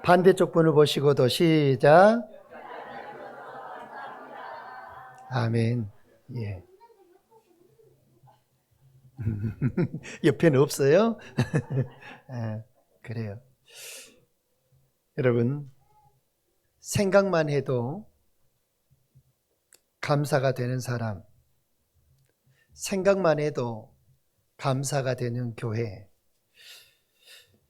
반대쪽 분을 보시고도 시작. 아멘. 예. 옆에는 없어요? 아, 그래요. 여러분, 생각만 해도 감사가 되는 사람, 생각만 해도 감사가 되는 교회.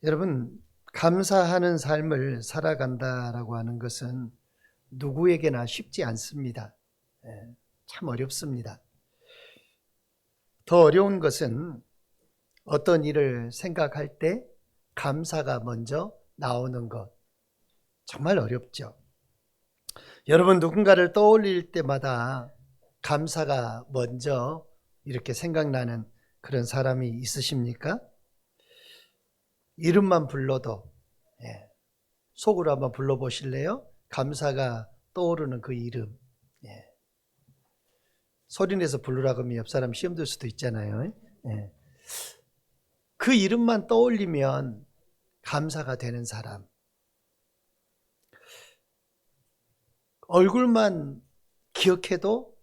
여러분, 감사하는 삶을 살아간다라고 하는 것은 누구에게나 쉽지 않습니다. 참 어렵습니다. 더 어려운 것은 어떤 일을 생각할 때 감사가 먼저 나오는 것. 정말 어렵죠. 여러분, 누군가를 떠올릴 때마다 감사가 먼저 이렇게 생각나는 그런 사람이 있으십니까? 이름만 불러도 속으로 한번 불러보실래요? 감사가 떠오르는 그 이름. 소리내서 부르라 그러면 옆 사람 시험 들 수도 있잖아요. 그 이름만 떠올리면 감사가 되는 사람. 얼굴만 기억해도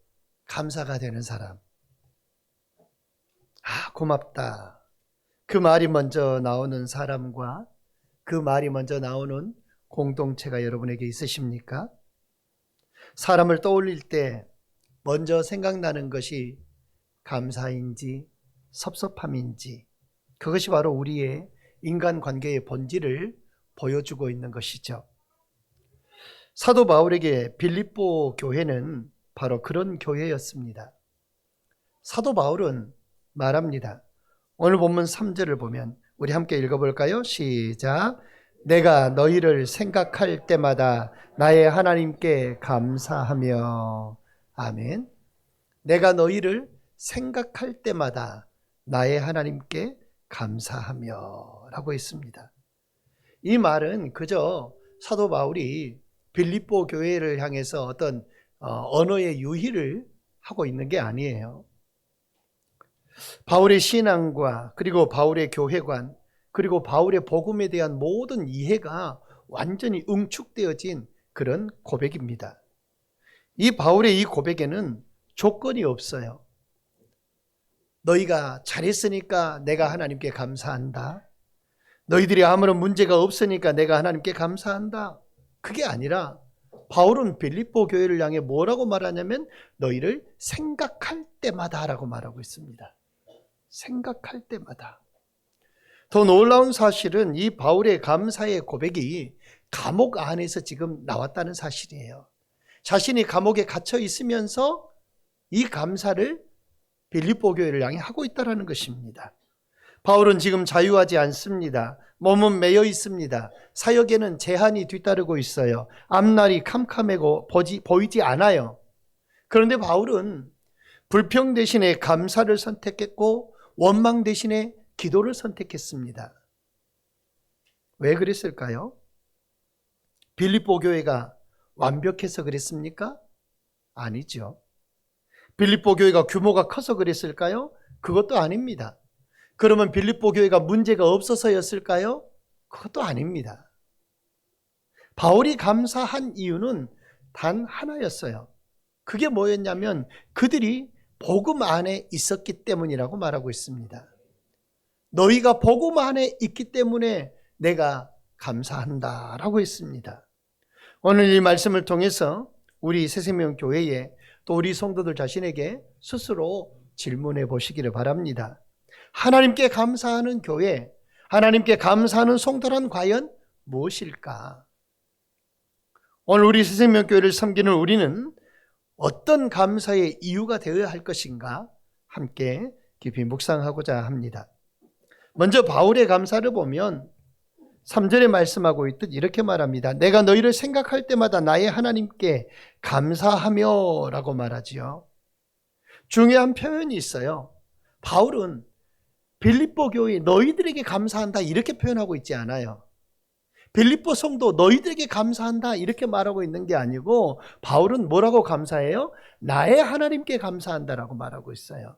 감사가 되는 사람. 아, 고맙다. 그 말이 먼저 나오는 사람과 그 말이 먼저 나오는 공동체가 여러분에게 있으십니까? 사람을 떠올릴 때 먼저 생각나는 것이 감사인지 섭섭함인지, 그것이 바로 우리의 인간관계의 본질을 보여주고 있는 것이죠. 사도 바울에게 빌립보 교회는 바로 그런 교회였습니다. 사도 바울은 말합니다. 오늘 본문 3절을 보면 우리 함께 읽어볼까요? 시작. 내가 너희를 생각할 때마다 나의 하나님께 감사하며. 아멘. 내가 너희를 생각할 때마다 나의 하나님께 감사하며 라고 했습니다. 이 말은 그저 사도 바울이 빌립보 교회를 향해서 어떤 언어의 유희를 하고 있는 게 아니에요. 바울의 신앙과 그리고 바울의 교회관 그리고 바울의 복음에 대한 모든 이해가 완전히 응축되어진 그런 고백입니다. 이 바울의 이 고백에는 조건이 없어요. 너희가 잘했으니까 내가 하나님께 감사한다. 너희들이 아무런 문제가 없으니까 내가 하나님께 감사한다. 그게 아니라 바울은 빌립보 교회를 향해 뭐라고 말하냐면 너희를 생각할 때마다라고 말하고 있습니다. 생각할 때마다. 더 놀라운 사실은 이 바울의 감사의 고백이 감옥 안에서 지금 나왔다는 사실이에요. 자신이 감옥에 갇혀 있으면서 이 감사를 빌립보 교회를 향해 하고 있다는 것입니다. 바울은 지금 자유하지 않습니다. 몸은 매여 있습니다. 사역에는 제한이 뒤따르고 있어요. 앞날이 캄캄하고 보이지 않아요. 그런데 바울은 불평 대신에 감사를 선택했고 원망 대신에 기도를 선택했습니다. 왜 그랬을까요? 빌립보 교회가 완벽해서 그랬습니까? 아니죠. 빌립보 교회가 규모가 커서 그랬을까요? 그것도 아닙니다. 그러면 빌립보 교회가 문제가 없어서였을까요? 그것도 아닙니다. 바울이 감사한 이유는 단 하나였어요. 그게 뭐였냐면 그들이 복음 안에 있었기 때문이라고 말하고 있습니다. 너희가 복음 안에 있기 때문에 내가 감사한다라고 했습니다. 오늘 이 말씀을 통해서 우리 새생명교회에 또 우리 성도들 자신에게 스스로 질문해 보시기를 바랍니다. 하나님께 감사하는 교회, 하나님께 감사하는 성도란 과연 무엇일까? 오늘 우리 새생명교회를 섬기는 우리는 어떤 감사의 이유가 되어야 할 것인가? 함께 깊이 묵상하고자 합니다. 먼저 바울의 감사를 보면 3절에 말씀하고 있듯 이렇게 말합니다. 내가 너희를 생각할 때마다 나의 하나님께 감사하며 라고 말하지요. 중요한 표현이 있어요. 바울은 빌립보 교회 너희들에게 감사한다 이렇게 표현하고 있지 않아요. 빌립보 성도 너희들에게 감사한다 이렇게 말하고 있는 게 아니고 바울은 뭐라고 감사해요? 나의 하나님께 감사한다라고 말하고 있어요.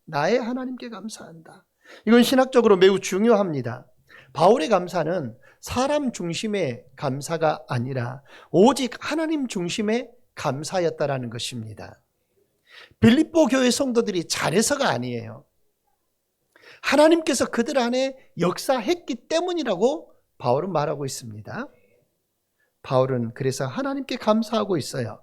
나의 하나님께 감사한다. 이건 신학적으로 매우 중요합니다. 바울의 감사는 사람 중심의 감사가 아니라 오직 하나님 중심의 감사였다라는 것입니다. 빌립보 교회 성도들이 잘해서가 아니에요. 하나님께서 그들 안에 역사했기 때문이라고 바울은 말하고 있습니다. 바울은 그래서 하나님께 감사하고 있어요.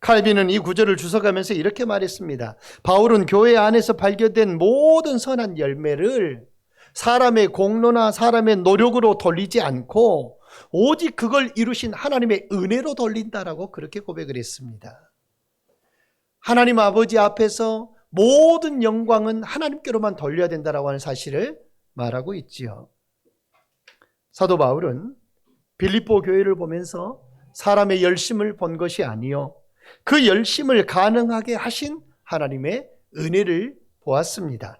칼빈은 이 구절을 주석하면서 이렇게 말했습니다. 바울은 교회 안에서 발견된 모든 선한 열매를 사람의 공로나 사람의 노력으로 돌리지 않고 오직 그걸 이루신 하나님의 은혜로 돌린다라고 그렇게 고백을 했습니다. 하나님 아버지 앞에서 모든 영광은 하나님께로만 돌려야 된다라고 하는 사실을 말하고 있지요. 사도 바울은 빌립보 교회를 보면서 사람의 열심을 본 것이 아니요 그 열심을 가능하게 하신 하나님의 은혜를 보았습니다.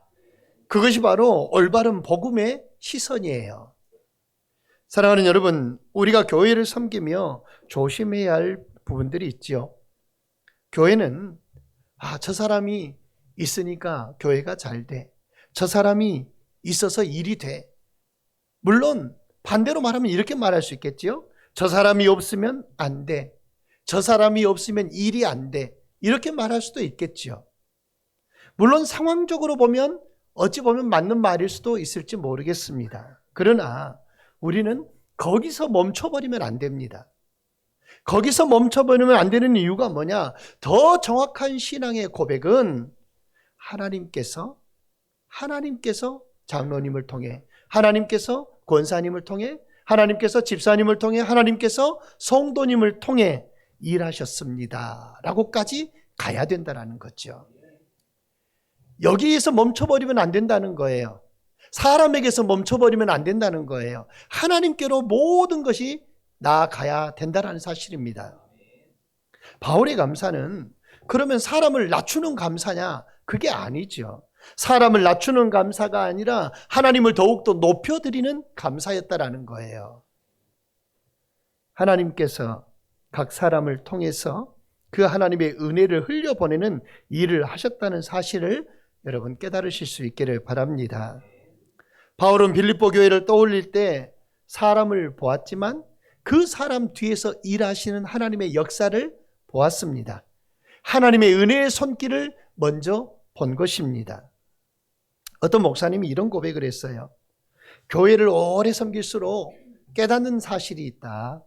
그것이 바로 올바른 복음의 시선이에요. 사랑하는 여러분, 우리가 교회를 섬기며 조심해야 할 부분들이 있죠. 교회는 저 사람이 있으니까 교회가 잘 돼. 저 사람이 있어서 일이 돼. 물론 반대로 말하면 이렇게 말할 수 있겠죠. 저 사람이 없으면 안 돼. 저 사람이 없으면 일이 안 돼. 이렇게 말할 수도 있겠죠. 물론 상황적으로 보면 어찌 보면 맞는 말일 수도 있을지 모르겠습니다. 그러나 우리는 거기서 멈춰버리면 안 됩니다. 거기서 멈춰버리면 안 되는 이유가 뭐냐? 더 정확한 신앙의 고백은 하나님께서 장로님을 통해, 하나님께서 권사님을 통해, 하나님께서 집사님을 통해, 하나님께서 성도님을 통해 일하셨습니다 라고까지 가야 된다는 거죠. 여기에서 멈춰버리면 안 된다는 거예요. 사람에게서 멈춰버리면 안 된다는 거예요. 하나님께로 모든 것이 나아가야 된다는 사실입니다. 바울의 감사는 그러면 사람을 낮추는 감사냐? 그게 아니죠. 사람을 낮추는 감사가 아니라 하나님을 더욱더 높여드리는 감사였다라는 거예요. 하나님께서 각 사람을 통해서 그 하나님의 은혜를 흘려보내는 일을 하셨다는 사실을 여러분 깨달으실 수 있기를 바랍니다. 바울은 빌립보 교회를 떠올릴 때 사람을 보았지만 그 사람 뒤에서 일하시는 하나님의 역사를 보았습니다. 하나님의 은혜의 손길을 먼저 본 것입니다. 어떤 목사님이 이런 고백을 했어요. 교회를 오래 섬길수록 깨닫는 사실이 있다.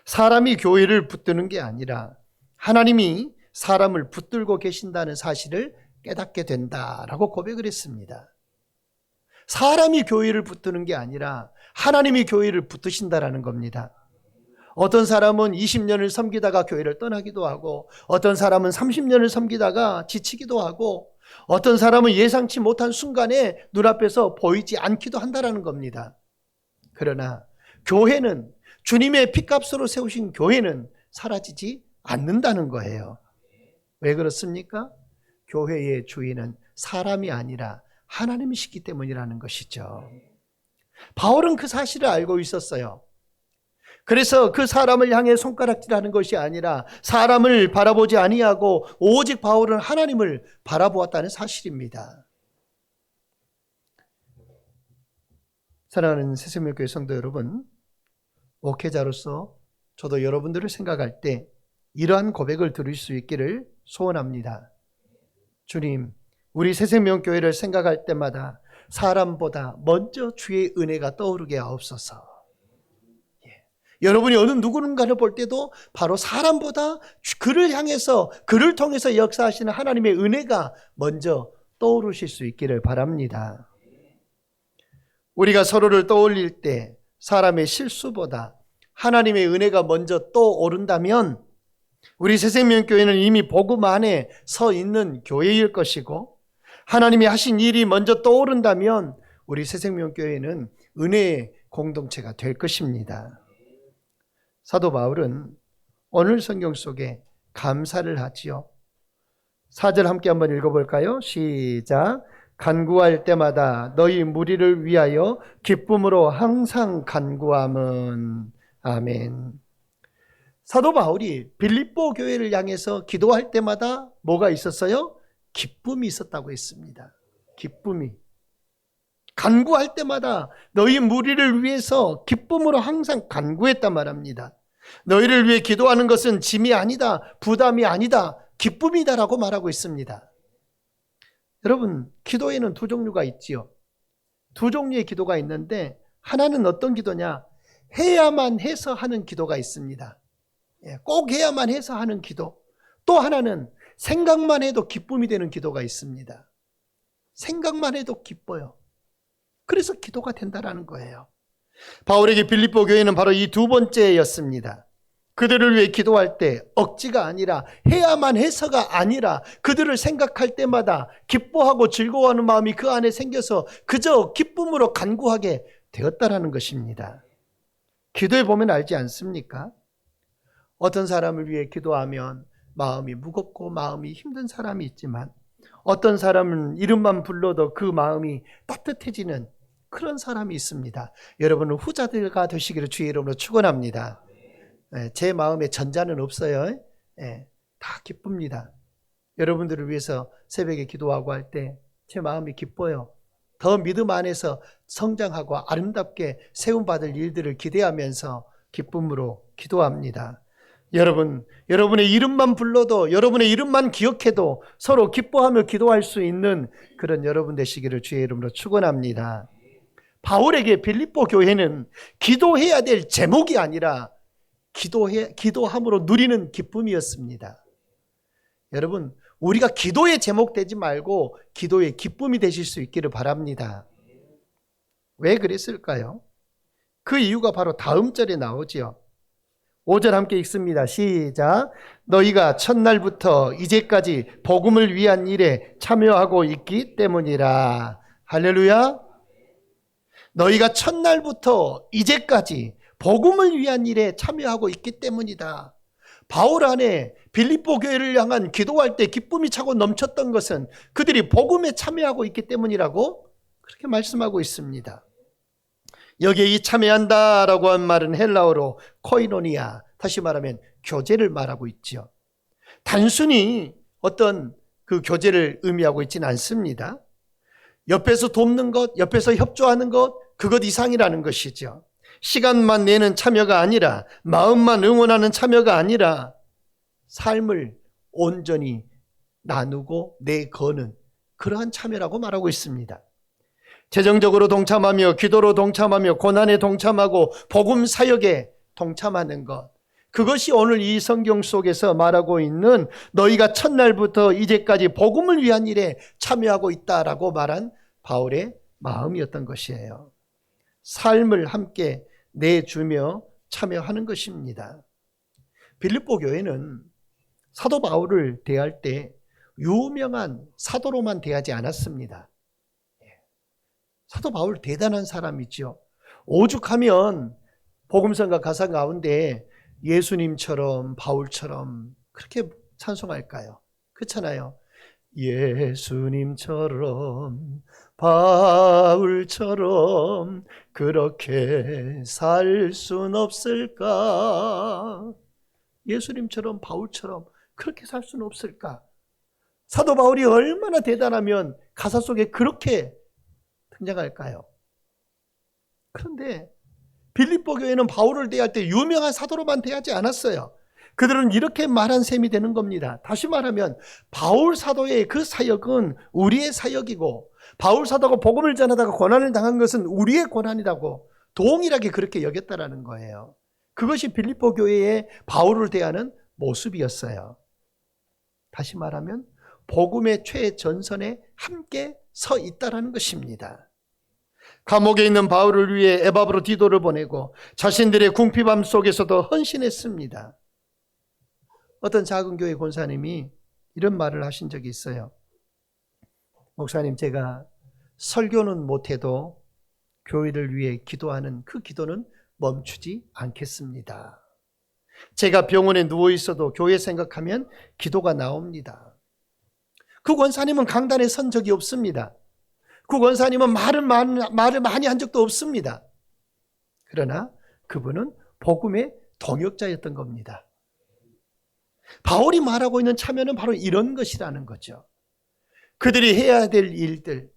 사람이 교회를 붙드는 게 아니라 하나님이 사람을 붙들고 계신다는 사실을 깨닫게 된다라고 고백을 했습니다. 사람이 교회를 붙드는 게 아니라 하나님이 교회를 붙드신다라는 겁니다. 어떤 사람은 20년을 섬기다가 교회를 떠나기도 하고, 어떤 사람은 30년을 섬기다가 지치기도 하고, 어떤 사람은 예상치 못한 순간에 눈앞에서 보이지 않기도 한다라는 겁니다. 그러나 교회는, 주님의 피값으로 세우신 교회는 사라지지 않는다는 거예요. 왜 그렇습니까? 교회의 주인은 사람이 아니라 하나님이시기 때문이라는 것이죠. 바울은 그 사실을 알고 있었어요. 그래서 그 사람을 향해 손가락질하는 것이 아니라 사람을 바라보지 아니하고 오직 바울은 하나님을 바라보았다는 사실입니다. 사랑하는 새생명교회 성도 여러분, 목회자로서 저도 여러분들을 생각할 때 이러한 고백을 들을 수 있기를 소원합니다. 주님, 우리 새생명교회를 생각할 때마다 사람보다 먼저 주의 은혜가 떠오르게 하옵소서. 여러분이 어느 누구는가를 볼 때도 바로 사람보다 그를 향해서, 그를 통해서 역사하시는 하나님의 은혜가 먼저 떠오르실 수 있기를 바랍니다. 우리가 서로를 떠올릴 때 사람의 실수보다 하나님의 은혜가 먼저 떠오른다면 우리 새생명교회는 이미 복음 안에 서 있는 교회일 것이고, 하나님이 하신 일이 먼저 떠오른다면 우리 새생명교회는 은혜의 공동체가 될 것입니다. 사도 바울은 오늘 성경 속에 감사를 하지요. 4절 함께 한번 읽어볼까요? 시작. 간구할 때마다 너희 무리를 위하여 기쁨으로 항상 간구함은. 아멘. 사도 바울이 빌립보 교회를 향해서 기도할 때마다 뭐가 있었어요? 기쁨이 있었다고 했습니다. 기쁨이. 간구할 때마다 너희 무리를 위해서 기쁨으로 항상 간구했단 말합니다. 너희를 위해 기도하는 것은 짐이 아니다, 부담이 아니다, 기쁨이다라고 말하고 있습니다. 여러분, 기도에는 두 종류가 있지요. 두 종류의 기도가 있는데 하나는 어떤 기도냐? 해야만 해서 하는 기도가 있습니다. 꼭 해야만 해서 하는 기도. 또 하나는 생각만 해도 기쁨이 되는 기도가 있습니다. 생각만 해도 기뻐요. 그래서 기도가 된다라는 거예요. 바울에게 빌립보 교회는 바로 이 두 번째였습니다. 그들을 위해 기도할 때 억지가 아니라 해야만 해서가 아니라 그들을 생각할 때마다 기뻐하고 즐거워하는 마음이 그 안에 생겨서 그저 기쁨으로 간구하게 되었다라는 것입니다. 기도해 보면 알지 않습니까? 어떤 사람을 위해 기도하면 마음이 무겁고 마음이 힘든 사람이 있지만 어떤 사람은 이름만 불러도 그 마음이 따뜻해지는 그런 사람이 있습니다. 여러분은 후자들가 되시기를 주의 이름으로 축원합니다. 제 마음에 전자는 없어요. 다 기쁩니다. 여러분들을 위해서 새벽에 기도하고 할 때 제 마음이 기뻐요. 더 믿음 안에서 성장하고 아름답게 세움받을 일들을 기대하면서 기쁨으로 기도합니다. 여러분, 여러분의 이름만 불러도 여러분의 이름만 기억해도 서로 기뻐하며 기도할 수 있는 그런 여러분 되시기를 주의 이름으로 축원합니다. 바울에게 빌립보 교회는 기도해야 될 제목이 아니라 기도함으로 누리는 기쁨이었습니다. 여러분, 우리가 기도의 제목 되지 말고 기도의 기쁨이 되실 수 있기를 바랍니다. 왜 그랬을까요? 그 이유가 바로 다음 절에 나오지요. 5절 함께 읽습니다. 시작. 너희가 첫날부터 이제까지 복음을 위한 일에 참여하고 있기 때문이라. 할렐루야. 너희가 첫날부터 이제까지 복음을 위한 일에 참여하고 있기 때문이다. 바울 안에 빌립보 교회를 향한 기도할 때 기쁨이 차고 넘쳤던 것은 그들이 복음에 참여하고 있기 때문이라고 그렇게 말씀하고 있습니다. 여기에 이 참여한다라고 한 말은 헬라어로 코이노니아, 다시 말하면 교제를 말하고 있죠. 단순히 어떤 그 교제를 의미하고 있지는 않습니다. 옆에서 돕는 것, 옆에서 협조하는 것, 그것 이상이라는 것이죠. 시간만 내는 참여가 아니라, 마음만 응원하는 참여가 아니라 삶을 온전히 나누고 내거는 그러한 참여라고 말하고 있습니다. 재정적으로 동참하며 기도로 동참하며 고난에 동참하고 복음 사역에 동참하는 것, 그것이 오늘 이 성경 속에서 말하고 있는 너희가 첫날부터 이제까지 복음을 위한 일에 참여하고 있다라고 말한 바울의 마음이었던 것이에요. 삶을 함께 내주며 참여하는 것입니다. 빌립보 교회는 사도 바울을 대할 때 유명한 사도로만 대하지 않았습니다. 사도 바울 대단한 사람이죠. 오죽하면 복음성가 가사 가운데 예수님처럼 바울처럼 그렇게 찬송할까요? 그렇잖아요. 예수님처럼 바울처럼 그렇게 살 순 없을까? 예수님처럼 바울처럼 그렇게 살 수는 없을까? 사도 바울이 얼마나 대단하면 가사 속에 그렇게 등장할까요? 그런데 빌립보 교회는 바울을 대할 때 유명한 사도로만 대하지 않았어요. 그들은 이렇게 말한 셈이 되는 겁니다. 다시 말하면 바울 사도의 그 사역은 우리의 사역이고 바울 사도가 복음을 전하다가 고난을 당한 것은 우리의 고난이라고 동일하게 그렇게 여겼다라는 거예요. 그것이 빌립보 교회의 바울을 대하는 모습이었어요. 다시 말하면 복음의 최전선에 함께 서 있다라는 것입니다. 감옥에 있는 바울을 위해 에바브로 디도를 보내고 자신들의 궁핍함 속에서도 헌신했습니다. 어떤 작은 교회 권사님이 이런 말을 하신 적이 있어요. 목사님, 제가 설교는 못해도 교회를 위해 기도하는 그 기도는 멈추지 않겠습니다. 제가 병원에 누워 있어도 교회 생각하면 기도가 나옵니다. 그 권사님은 강단에 선 적이 없습니다. 그 권사님은 말을 많이 한 적도 없습니다. 그러나 그분은 복음의 동역자였던 겁니다. 바울이 말하고 있는 참여는 바로 이런 것이라는 거죠. 그들이 해야 될 일들,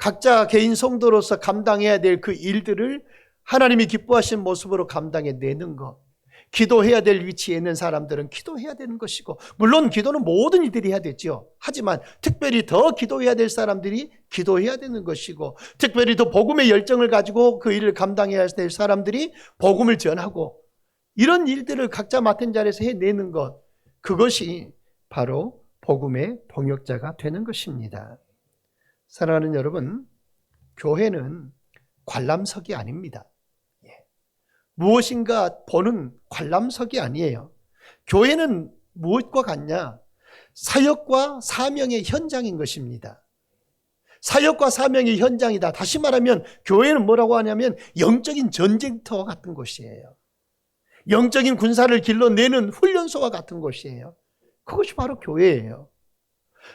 각자 개인 성도로서 감당해야 될 그 일들을 하나님이 기뻐하시는 모습으로 감당해내는 것. 기도해야 될 위치에 있는 사람들은 기도해야 되는 것이고, 물론 기도는 모든 이들이 해야 되죠. 하지만 특별히 더 기도해야 될 사람들이 기도해야 되는 것이고, 특별히 더 복음의 열정을 가지고 그 일을 감당해야 될 사람들이 복음을 전하고, 이런 일들을 각자 맡은 자리에서 해내는 것, 그것이 바로 복음의 동역자가 되는 것입니다. 사랑하는 여러분, 교회는 관람석이 아닙니다. 무엇인가 보는 관람석이 아니에요. 교회는 무엇과 같냐? 사역과 사명의 현장인 것입니다. 사역과 사명의 현장이다. 다시 말하면 교회는 뭐라고 하냐면 영적인 전쟁터와 같은 곳이에요. 영적인 군사를 길러내는 훈련소와 같은 곳이에요. 그것이 바로 교회예요.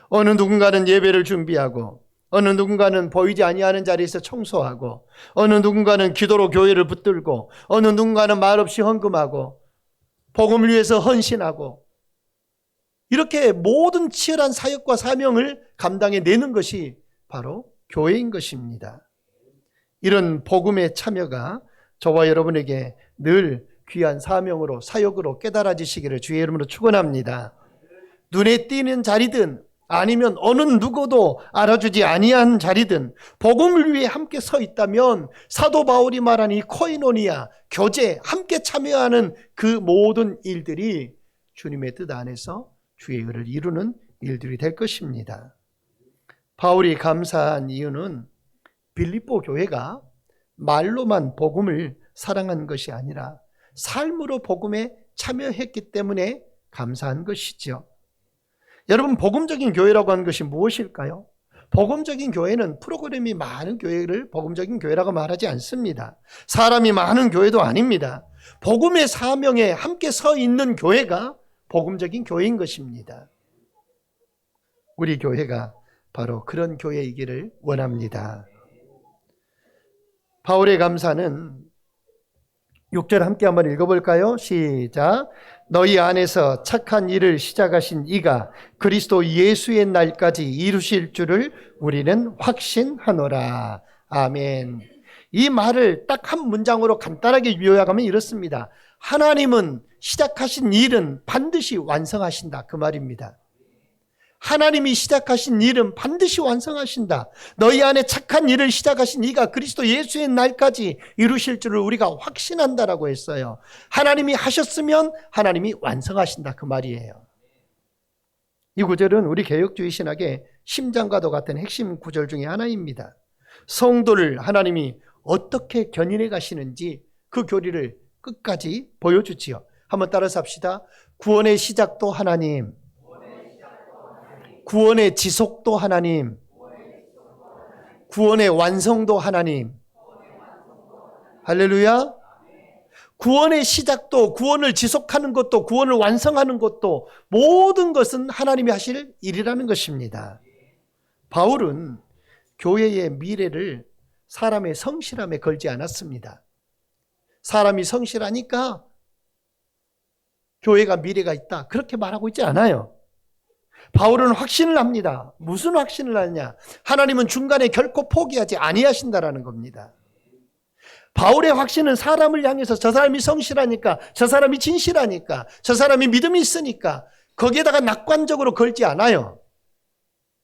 어느 누군가는 예배를 준비하고, 어느 누군가는 보이지 아니하는 자리에서 청소하고, 어느 누군가는 기도로 교회를 붙들고, 어느 누군가는 말없이 헌금하고, 복음을 위해서 헌신하고, 이렇게 모든 치열한 사역과 사명을 감당해내는 것이 바로 교회인 것입니다. 이런 복음의 참여가 저와 여러분에게 늘 귀한 사명으로, 사역으로 깨달아지시기를 주의 이름으로 축원합니다. 눈에 띄는 자리든 아니면 어느 누구도 알아주지 아니한 자리든 복음을 위해 함께 서 있다면 사도 바울이 말한 이 코이노니아, 교제, 함께 참여하는 그 모든 일들이 주님의 뜻 안에서 주의 의를 이루는 일들이 될 것입니다. 바울이 감사한 이유는 빌립보 교회가 말로만 복음을 사랑한 것이 아니라 삶으로 복음에 참여했기 때문에 감사한 것이죠. 여러분, 복음적인 교회라고 하는 것이 무엇일까요? 복음적인 교회는 프로그램이 많은 교회를 복음적인 교회라고 말하지 않습니다. 사람이 많은 교회도 아닙니다. 복음의 사명에 함께 서 있는 교회가 복음적인 교회인 것입니다. 우리 교회가 바로 그런 교회이기를 원합니다. 바울의 감사는 6절 함께 한번 읽어볼까요? 시작. 너희 안에서 착한 일을 시작하신 이가 그리스도 예수의 날까지 이루실 줄을 우리는 확신하노라. 아멘. 이 말을 딱 한 문장으로 간단하게 요약하면 이렇습니다. 하나님은 시작하신 일은 반드시 완성하신다. 그 말입니다. 하나님이 시작하신 일은 반드시 완성하신다. 너희 안에 착한 일을 시작하신 이가 그리스도 예수의 날까지 이루실 줄을 우리가 확신한다라고 했어요. 하나님이 하셨으면 하나님이 완성하신다. 그 말이에요. 이 구절은 우리 개혁주의 신학의 심장과도 같은 핵심 구절 중에 하나입니다. 성도를 하나님이 어떻게 견인해 가시는지 그 교리를 끝까지 보여주지요. 한번 따라서 합시다. 구원의 시작도 하나님, 구원의 지속도 하나님, 구원의 완성도 하나님. 할렐루야. 구원의 시작도, 구원을 지속하는 것도, 구원을 완성하는 것도 모든 것은 하나님이 하실 일이라는 것입니다. 바울은 교회의 미래를 사람의 성실함에 걸지 않았습니다. 사람이 성실하니까 교회가 미래가 있다, 그렇게 말하고 있지 않아요. 바울은 확신을 합니다. 무슨 확신을 하느냐? 하나님은 중간에 결코 포기하지 아니하신다라는 겁니다. 바울의 확신은 사람을 향해서 저 사람이 성실하니까, 저 사람이 진실하니까, 저 사람이 믿음이 있으니까 거기에다가 낙관적으로 걸지 않아요.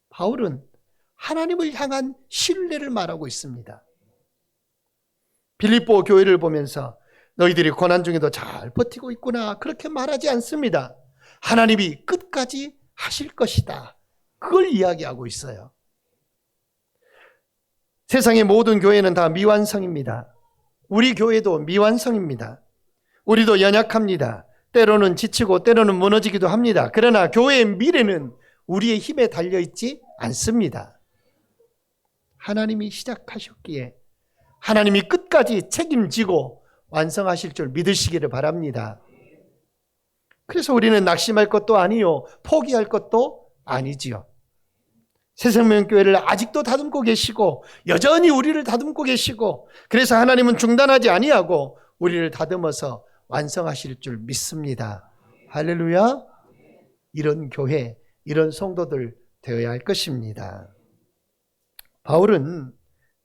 바울은 하나님을 향한 신뢰를 말하고 있습니다. 빌립보 교회를 보면서 너희들이 고난 중에도 잘 버티고 있구나, 그렇게 말하지 않습니다. 하나님이 끝까지 하실 것이다, 그걸 이야기하고 있어요. 세상의 모든 교회는 다 미완성입니다. 우리 교회도 미완성입니다. 우리도 연약합니다. 때로는 지치고 때로는 무너지기도 합니다. 그러나 교회의 미래는 우리의 힘에 달려있지 않습니다. 하나님이 시작하셨기에 하나님이 끝까지 책임지고 완성하실 줄 믿으시기를 바랍니다. 그래서 우리는 낙심할 것도 아니요, 포기할 것도 아니지요. 새생명교회를 아직도 다듬고 계시고 여전히 우리를 다듬고 계시고, 그래서 하나님은 중단하지 아니하고 우리를 다듬어서 완성하실 줄 믿습니다. 할렐루야. 이런 교회, 이런 성도들 되어야 할 것입니다. 바울은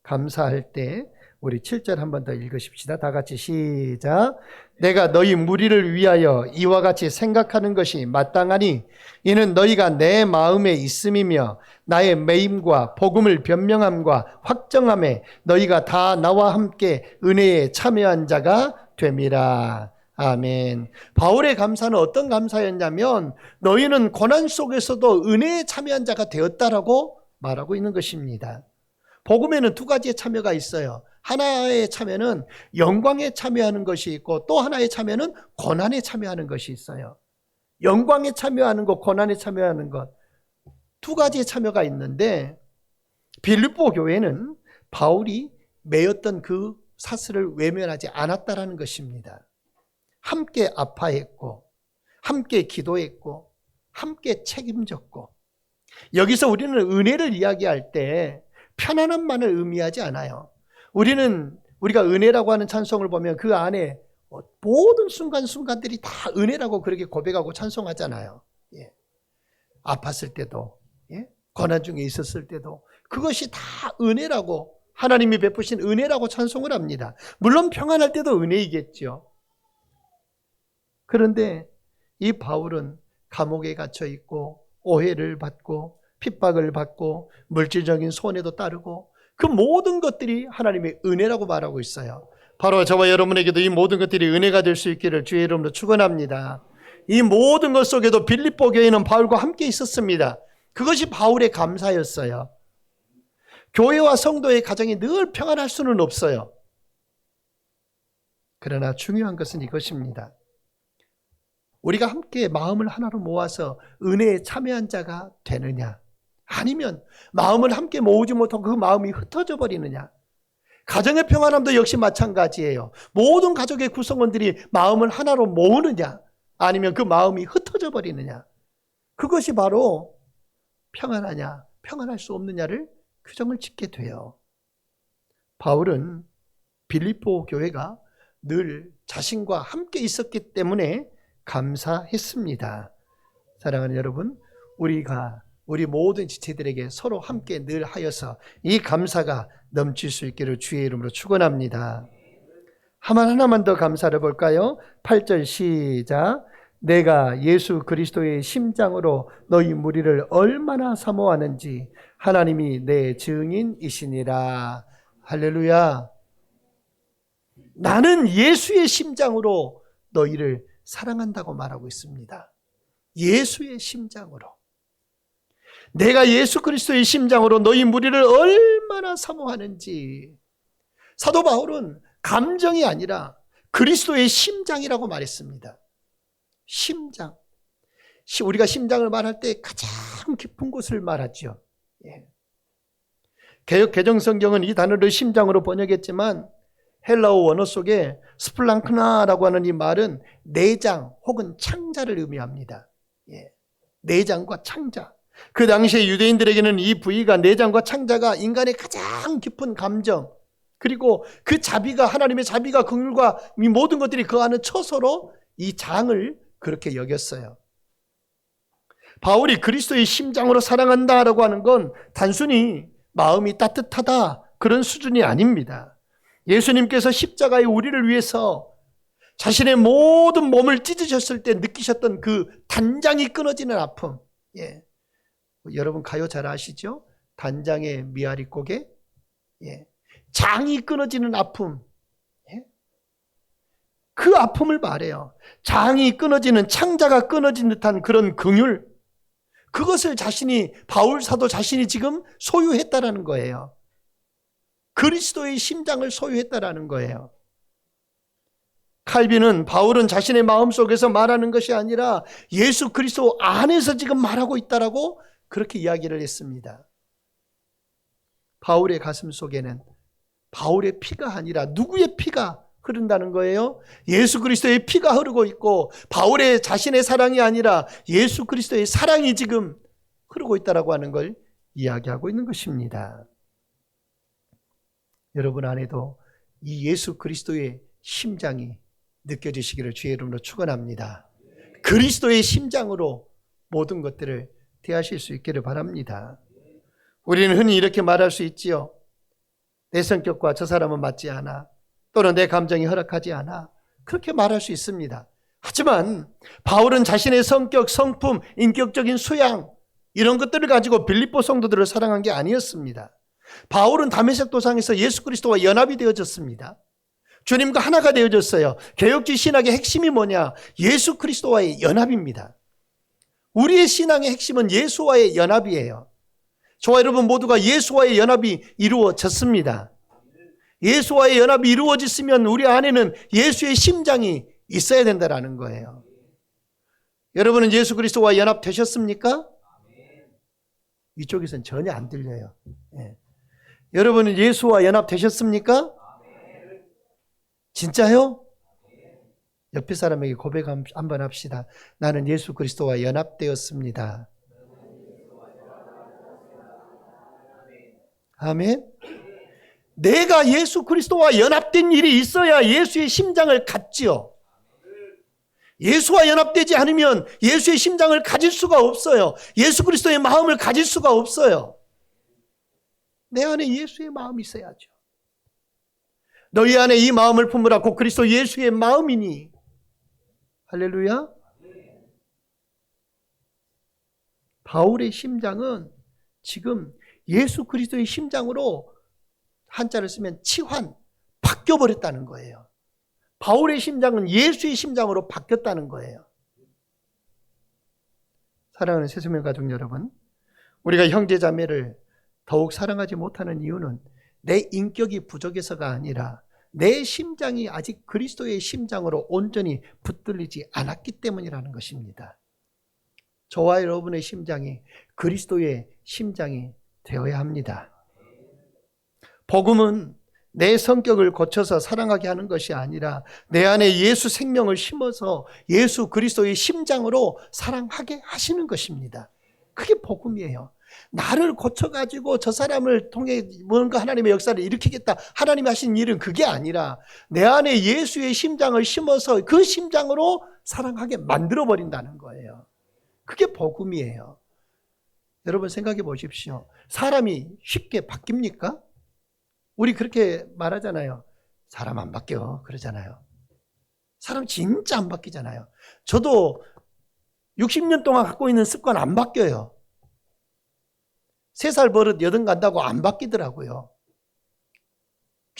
감사할 때 우리 7절 한 번 더 읽으십시다. 다 같이 시작. 내가 너희 무리를 위하여 이와 같이 생각하는 것이 마땅하니 이는 너희가 내 마음에 있음이며 나의 매임과 복음을 변명함과 확정함에 너희가 다 나와 함께 은혜에 참여한 자가 됨이라. 아멘. 바울의 감사는 어떤 감사였냐면 너희는 고난 속에서도 은혜에 참여한 자가 되었다라고 말하고 있는 것입니다. 복음에는 두 가지의 참여가 있어요. 하나의 참여는 영광에 참여하는 것이 있고 또 하나의 참여는 고난에 참여하는 것이 있어요. 영광에 참여하는 것, 고난에 참여하는 것, 두 가지의 참여가 있는데 빌립보 교회는 바울이 매였던 그 사슬을 외면하지 않았다라는 것입니다. 함께 아파했고 함께 기도했고 함께 책임졌고, 여기서 우리는 은혜를 이야기할 때 편안함만을 의미하지 않아요. 우리가 은혜라고 하는 찬송을 보면 그 안에 모든 순간순간들이 다 은혜라고 그렇게 고백하고 찬송하잖아요. 예. 아팠을 때도, 예? 고난 중에 있었을 때도 그것이 다 은혜라고, 하나님이 베푸신 은혜라고 찬송을 합니다. 물론 평안할 때도 은혜이겠죠. 그런데 이 바울은 감옥에 갇혀 있고 오해를 받고 핍박을 받고 물질적인 손해도 따르고 그 모든 것들이 하나님의 은혜라고 말하고 있어요. 바로 저와 여러분에게도 이 모든 것들이 은혜가 될 수 있기를 주의 이름으로 축원합니다. 이 모든 것 속에도 빌립보 교회는 바울과 함께 있었습니다. 그것이 바울의 감사였어요. 교회와 성도의 가정이 늘 평안할 수는 없어요. 그러나 중요한 것은 이것입니다. 우리가 함께 마음을 하나로 모아서 은혜에 참여한 자가 되느냐, 아니면 마음을 함께 모으지 못하고 그 마음이 흩어져 버리느냐. 가정의 평안함도 역시 마찬가지예요. 모든 가족의 구성원들이 마음을 하나로 모으느냐, 아니면 그 마음이 흩어져 버리느냐. 그것이 바로 평안하냐, 평안할 수 없느냐를 규정을 짓게 돼요. 바울은 빌립보 교회가 늘 자신과 함께 있었기 때문에 감사했습니다. 사랑하는 여러분, 우리 모든 지체들에게 서로 함께 늘 하여서 이 감사가 넘칠 수 있기를 주의 이름으로 축원합니다. 하나만 더 감사를 볼까요? 8절 시작. 내가 예수 그리스도의 심장으로 너희 무리를 얼마나 사모하는지 하나님이 내 증인이시니라. 할렐루야. 나는 예수의 심장으로 너희를 사랑한다고 말하고 있습니다. 예수의 심장으로. 내가 예수 그리스도의 심장으로 너희 무리를 얼마나 사모하는지. 사도 바울은 감정이 아니라 그리스도의 심장이라고 말했습니다. 심장. 우리가 심장을 말할 때 가장 깊은 곳을 말하죠. 예. 개역 개정성경은 이 단어를 심장으로 번역했지만 헬라어 원어 속에 스플랑크나라고 하는 이 말은 내장 혹은 창자를 의미합니다. 예. 내장과 창자. 그 당시에 유대인들에게는 이 부위가, 내장과 창자가 인간의 가장 깊은 감정, 그리고 그 자비가, 하나님의 자비가, 긍휼과 이 모든 것들이 그 안에 처소로 이 장을 그렇게 여겼어요. 바울이 그리스도의 심장으로 사랑한다라고 하는 건 단순히 마음이 따뜻하다 그런 수준이 아닙니다. 예수님께서 십자가에 우리를 위해서 자신의 모든 몸을 찢으셨을 때 느끼셨던 그 단장이 끊어지는 아픔. 예. 여러분 가요 잘 아시죠? 단장의 미아리 고개. 예. 장이 끊어지는 아픔. 예. 그 아픔을 말해요. 장이 끊어지는, 창자가 끊어진 듯한 그런 긍휼. 그것을 바울 사도 자신이 지금 소유했다라는 거예요. 그리스도의 심장을 소유했다라는 거예요. 칼빈은 바울은 자신의 마음속에서 말하는 것이 아니라 예수 그리스도 안에서 지금 말하고 있다라고 그렇게 이야기를 했습니다. 바울의 가슴 속에는 바울의 피가 아니라 누구의 피가 흐른다는 거예요? 예수 그리스도의 피가 흐르고 있고, 바울의 자신의 사랑이 아니라 예수 그리스도의 사랑이 지금 흐르고 있다라고 하는 걸 이야기하고 있는 것입니다. 여러분 안에도 이 예수 그리스도의 심장이 느껴지시기를 주의 이름으로 축원합니다. 그리스도의 심장으로 모든 것들을 대하실 수 있기를 바랍니다. 우리는 흔히 이렇게 말할 수 있지요. 내 성격과 저 사람은 맞지 않아. 또는 내 감정이 허락하지 않아. 그렇게 말할 수 있습니다. 하지만 바울은 자신의 성격, 성품, 인격적인 수양 이런 것들을 가지고 빌립보 성도들을 사랑한 게 아니었습니다. 바울은 다메섹 도상에서 예수 그리스도와 연합이 되어졌습니다. 주님과 하나가 되어졌어요. 개혁주의 신학의 핵심이 뭐냐? 예수 그리스도와의 연합입니다. 우리의 신앙의 핵심은 예수와의 연합이에요. 저와 여러분 모두가 예수와의 연합이 이루어졌습니다. 예수와의 연합이 이루어졌으면 우리 안에는 예수의 심장이 있어야 된다는 거예요. 여러분은 예수 그리스도와 연합되셨습니까? 이쪽에서는 전혀 안 들려요. 예. 여러분은 예수와 연합되셨습니까? 진짜요? 옆에 사람에게 고백 한번 합시다. 나는 예수 그리스도와 연합되었습니다. 아멘. 내가 예수 그리스도와 연합된 일이 있어야 예수의 심장을 갖지요. 예수와 연합되지 않으면 예수의 심장을 가질 수가 없어요. 예수 그리스도의 마음을 가질 수가 없어요. 내 안에 예수의 마음이 있어야죠. 너희 안에 이 마음을 품으라. 곧 그리스도 예수의 마음이니. 할렐루야. 바울의 심장은 지금 예수 그리스도의 심장으로 한자를 쓰면 치환, 바뀌어버렸다는 거예요. 바울의 심장은 예수의 심장으로 바뀌었다는 거예요. 사랑하는 새소명 가족 여러분, 우리가 형제자매를 더욱 사랑하지 못하는 이유는 내 인격이 부족해서가 아니라 내 심장이 아직 그리스도의 심장으로 온전히 붙들리지 않았기 때문이라는 것입니다. 저와 여러분의 심장이 그리스도의 심장이 되어야 합니다. 복음은 내 성격을 고쳐서 사랑하게 하는 것이 아니라 내 안에 예수 생명을 심어서 예수 그리스도의 심장으로 사랑하게 하시는 것입니다. 그게 복음이에요. 나를 고쳐가지고 저 사람을 통해 뭔가 하나님의 역사를 일으키겠다. 하나님이 하신 일은 그게 아니라 내 안에 예수의 심장을 심어서 그 심장으로 사랑하게 만들어버린다는 거예요. 그게 복음이에요. 여러분 생각해 보십시오. 사람이 쉽게 바뀝니까? 우리 그렇게 말하잖아요. 사람 안 바뀌어 그러잖아요. 사람 진짜 안 바뀌잖아요. 저도 60년 동안 갖고 있는 습관 안 바뀌어요. 3살 버릇 여든 간다고 안 바뀌더라고요.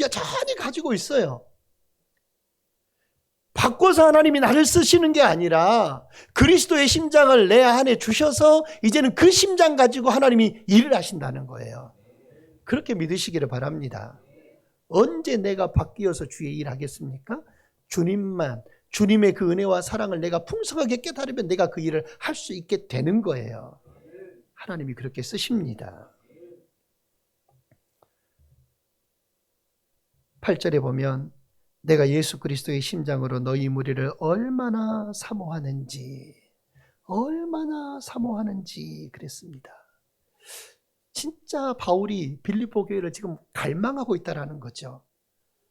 여전히 가지고 있어요. 바꿔서 하나님이 나를 쓰시는 게 아니라 그리스도의 심장을 내 안에 주셔서 이제는 그 심장 가지고 하나님이 일을 하신다는 거예요. 그렇게 믿으시기를 바랍니다. 언제 내가 바뀌어서 주의 일 하겠습니까? 주님만, 주님의 그 은혜와 사랑을 내가 풍성하게 깨달으면 내가 그 일을 할 수 있게 되는 거예요. 하나님이 그렇게 쓰십니다. 8절에 보면 내가 예수 그리스도의 심장으로 너희 무리를 얼마나 사모하는지 그랬습니다. 진짜 바울이 빌립보 교회를 지금 갈망하고 있다는 거죠.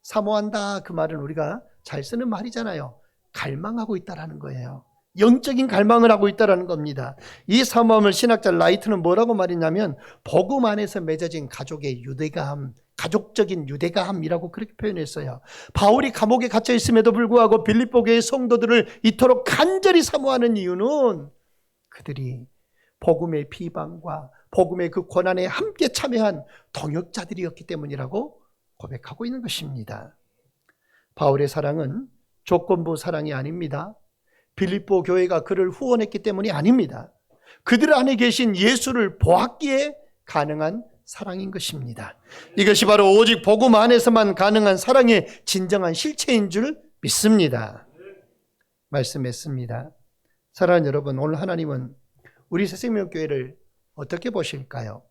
사모한다 그 말은 우리가 잘 쓰는 말이잖아요. 갈망하고 있다는 거예요. 영적인 갈망을 하고 있다는 겁니다. 이 사모함을 신학자 라이트는 뭐라고 말했냐면 복음 안에서 맺어진 가족의 유대감, 가족적인 유대감이라고 그렇게 표현했어요. 바울이 감옥에 갇혀 있음에도 불구하고 빌립보 교회 성도들을 이토록 간절히 사모하는 이유는 그들이 복음의 비방과 복음의 그 고난에 함께 참여한 동역자들이었기 때문이라고 고백하고 있는 것입니다. 바울의 사랑은 조건부 사랑이 아닙니다. 빌립보 교회가 그를 후원했기 때문이 아닙니다. 그들 안에 계신 예수를 보았기에 가능한 사랑인 것입니다. 이것이 바로 오직 복음 안에서만 가능한 사랑의 진정한 실체인 줄 믿습니다. 말씀했습니다. 사랑하는 여러분, 오늘 하나님은 우리 새생명교회를 어떻게 보실까요?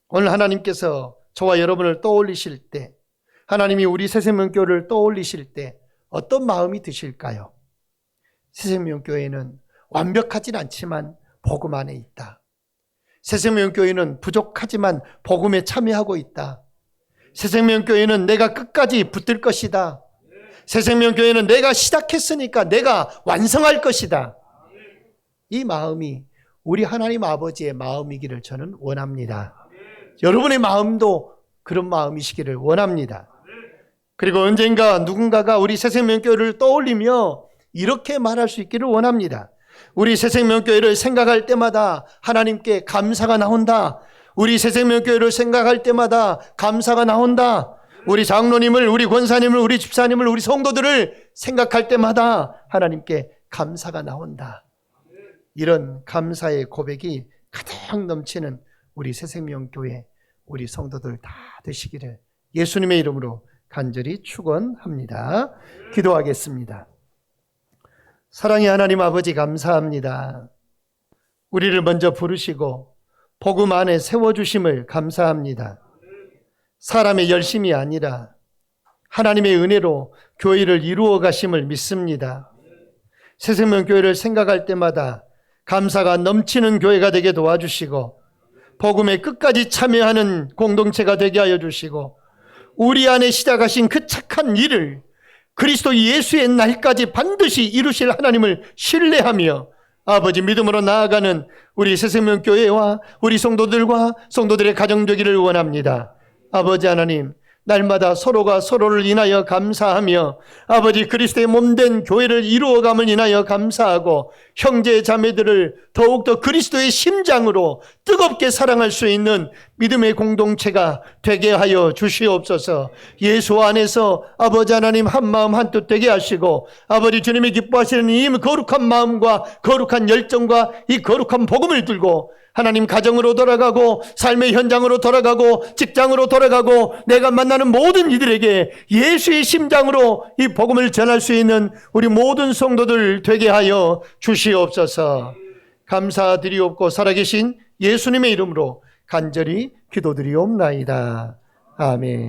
오늘 하나님께서 저와 여러분을 떠올리실 때, 하나님이 우리 새생명교회를 떠올리실 때 어떤 마음이 드실까요? 새생명교회는 완벽하진 않지만 복음 안에 있다. 새생명교회는 부족하지만 복음에 참여하고 있다. 새생명교회는 내가 끝까지 붙들 것이다. 새생명교회는 내가 시작했으니까 내가 완성할 것이다. 이 마음이 우리 하나님 아버지의 마음이기를 저는 원합니다. 여러분의 마음도 그런 마음이시기를 원합니다. 그리고 언젠가 누군가가 우리 새생명교회를 떠올리며 이렇게 말할 수 있기를 원합니다. 우리 새생명교회를 생각할 때마다 하나님께 감사가 나온다. 우리 새생명교회를 생각할 때마다 감사가 나온다. 우리 장로님을, 우리 권사님을, 우리 집사님을, 우리 성도들을 생각할 때마다 하나님께 감사가 나온다. 이런 감사의 고백이 가득 넘치는 우리 새생명교회, 우리 성도들 다 되시기를 예수님의 이름으로 간절히 축원합니다. 기도하겠습니다. 사랑의 하나님 아버지, 감사합니다. 우리를 먼저 부르시고 복음 안에 세워주심을 감사합니다. 사람의 열심이 아니라 하나님의 은혜로 교회를 이루어 가심을 믿습니다. 새생명교회를 생각할 때마다 감사가 넘치는 교회가 되게 도와주시고 복음에 끝까지 참여하는 공동체가 되게 하여 주시고 우리 안에 시작하신 그 착한 일을 그리스도 예수의 날까지 반드시 이루실 하나님을 신뢰하며 아버지 믿음으로 나아가는 우리 새생명교회와 우리 성도들과 성도들의 가정 되기를 원합니다. 아버지 하나님, 날마다 서로가 서로를 인하여 감사하며 아버지 그리스도의 몸된 교회를 이루어감을 인하여 감사하고 형제 자매들을 더욱더 그리스도의 심장으로 뜨겁게 사랑할 수 있는 믿음의 공동체가 되게 하여 주시옵소서. 예수 안에서 아버지 하나님 한마음 한뜻 되게 하시고 아버지 주님이 기뻐하시는 이 거룩한 마음과 거룩한 열정과 이 거룩한 복음을 들고 하나님 가정으로 돌아가고 삶의 현장으로 돌아가고 직장으로 돌아가고 내가 만나는 모든 이들에게 예수의 심장으로 이 복음을 전할 수 있는 우리 모든 성도들 되게 하여 주시옵소서. 감사드리옵고 살아계신 예수님의 이름으로 간절히 기도드리옵나이다. 아멘.